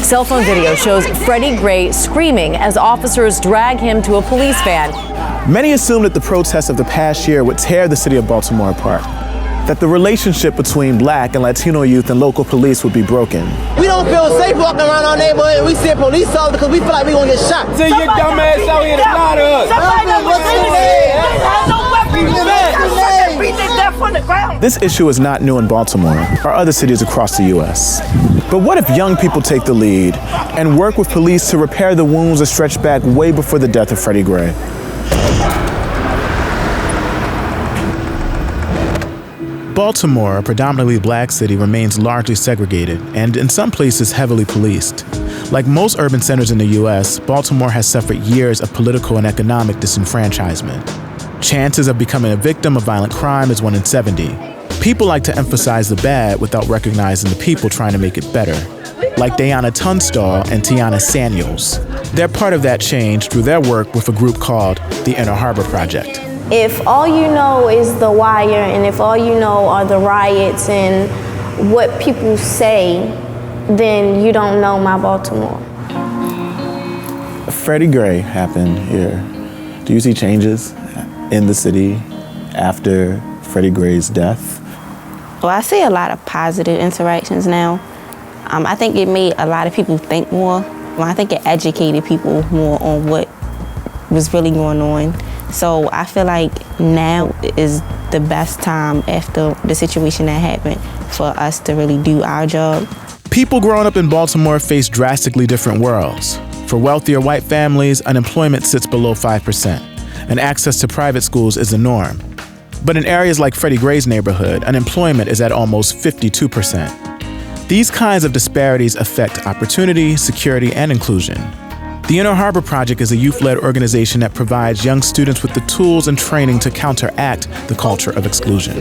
Cell phone video shows Freddie Gray screaming as officers drag him to a police van. Many assumed that the protests of the past year would tear the city of Baltimore apart, that the relationship between Black and Latino youth and local police would be broken. We don't feel safe walking around our neighborhood and we see a police officer because we feel like we're going to get shot. Send your dumb ass out here to lie to us. This issue is not new in Baltimore or other cities across the U.S. But what if young people take the lead and work with police to repair the wounds that stretch back way before the death of Freddie Gray? Baltimore, a predominantly Black city, remains largely segregated and in some places heavily policed. Like most urban centers in the U.S., Baltimore has suffered years of political and economic disenfranchisement. Chances of becoming a victim of violent crime is 1 in 70. People like to emphasize the bad without recognizing the people trying to make it better, like Diana Tunstall and Tiana Samuels. They're part of that change through their work with a group called the Inner Harbor Project. If all you know is The Wire, and if all you know are the riots and what people say, then you don't know my Baltimore. Freddie Gray happened here. Do you see changes in the city after Freddie Gray's death? Well, I see a lot of positive interactions now. I think it made a lot of people think more. Well, I think it educated people more on what was really going on. So I feel like now is the best time after the situation that happened for us to really do our job. People growing up in Baltimore face drastically different worlds. For wealthier white families, unemployment sits below 5%, and access to private schools is the norm. But in areas like Freddie Gray's neighborhood, unemployment is at almost 52%. These kinds of disparities affect opportunity, security, and inclusion. The Inner Harbor Project is a youth-led organization that provides young students with the tools and training to counteract the culture of exclusion.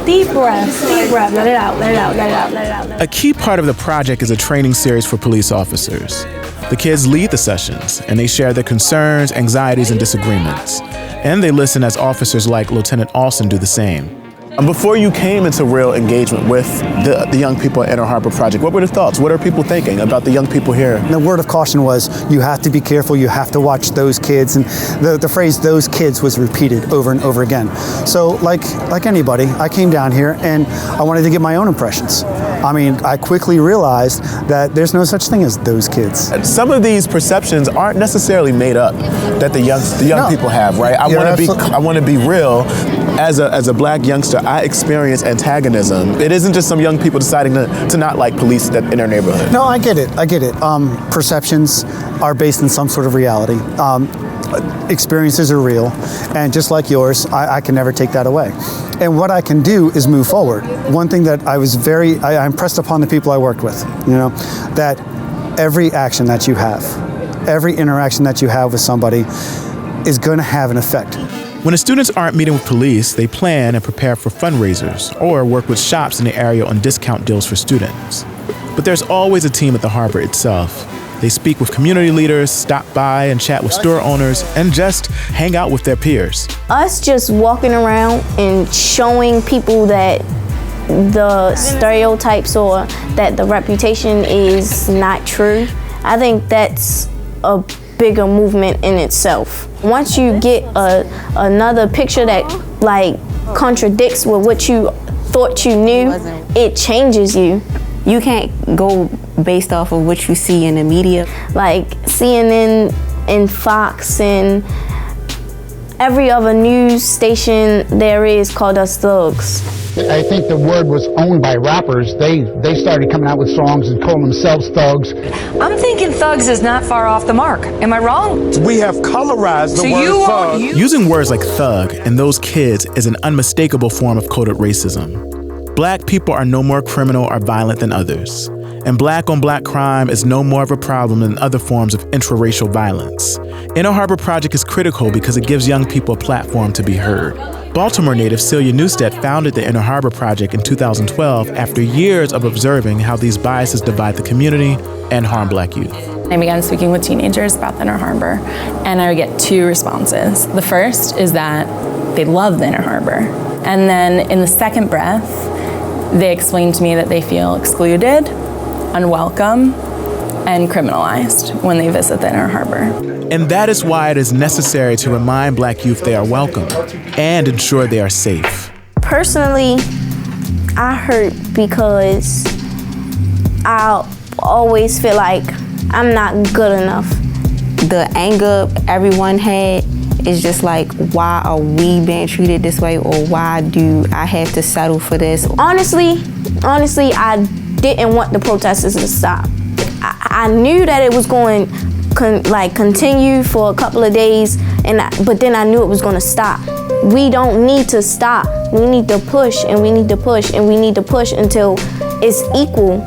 Deep breath, let it out, let it out, let it out, let it out. A key part of the project is a training series for police officers. The kids lead the sessions, and they share their concerns, anxieties, and disagreements. And they listen as officers like Lieutenant Alston do the same. Before you came into real engagement with the young people at Inner Harbor Project, what were the thoughts? What are people thinking about the young people here? The word of caution was, you have to be careful, you have to watch those kids, and the phrase "those kids" was repeated over and over again. So like anybody, I came down here and I wanted to get my own impressions. I mean, I quickly realized that there's no such thing as those kids. Some of these perceptions aren't necessarily made up that the young people have, right? I want to be real. As a Black youngster, I experience antagonism. It isn't just some young people deciding to not like police in their neighborhood. No, I get it. Perceptions are based in some sort of reality. Experiences are real, and just like yours, I can never take that away. And what I can do is move forward. One thing that I impressed upon the people I worked with, that every action that you have, every interaction that you have with somebody is going to have an effect. When the students aren't meeting with police, they plan and prepare for fundraisers or work with shops in the area on discount deals for students. But there's always a team at the harbor itself. They speak with community leaders, stop by and chat with store owners, and just hang out with their peers. Us just walking around and showing people that the stereotypes or that the reputation is not true, I think that's a bigger movement in itself. Once you get another picture that contradicts with what you thought you knew, it changes you. You can't go based off of what you see in the media. Like CNN and Fox and every other news station there is called us thugs. I think the word was owned by rappers. They started coming out with songs and calling themselves thugs. I'm thinking thugs is not far off the mark. Am I wrong? We have colorized the word thug. Using words like thug and those kids is an unmistakable form of coded racism. Black people are no more criminal or violent than others. And Black-on-Black crime is no more of a problem than other forms of intraracial violence. Inner Harbor Project is critical because it gives young people a platform to be heard. Baltimore native Celia Newstead founded the Inner Harbor Project in 2012 after years of observing how these biases divide the community and harm Black youth. I began speaking with teenagers about the Inner Harbor, and I would get two responses. The first is that they love the Inner Harbor. And then in the second breath, they explained to me that they feel excluded, unwelcome, and criminalized when they visit the Inner Harbor. And that is why it is necessary to remind Black youth they are welcome and ensure they are safe. Personally, I hurt because I always feel like I'm not good enough. The anger everyone had is just like, why are we being treated this way, or why do I have to settle for this? Honestly, I didn't want the protesters to stop. I knew that it was going continue for a couple of days, but then I knew it was going to stop. We don't need to stop. We need to push, and we need to push, and we need to push until it's equal.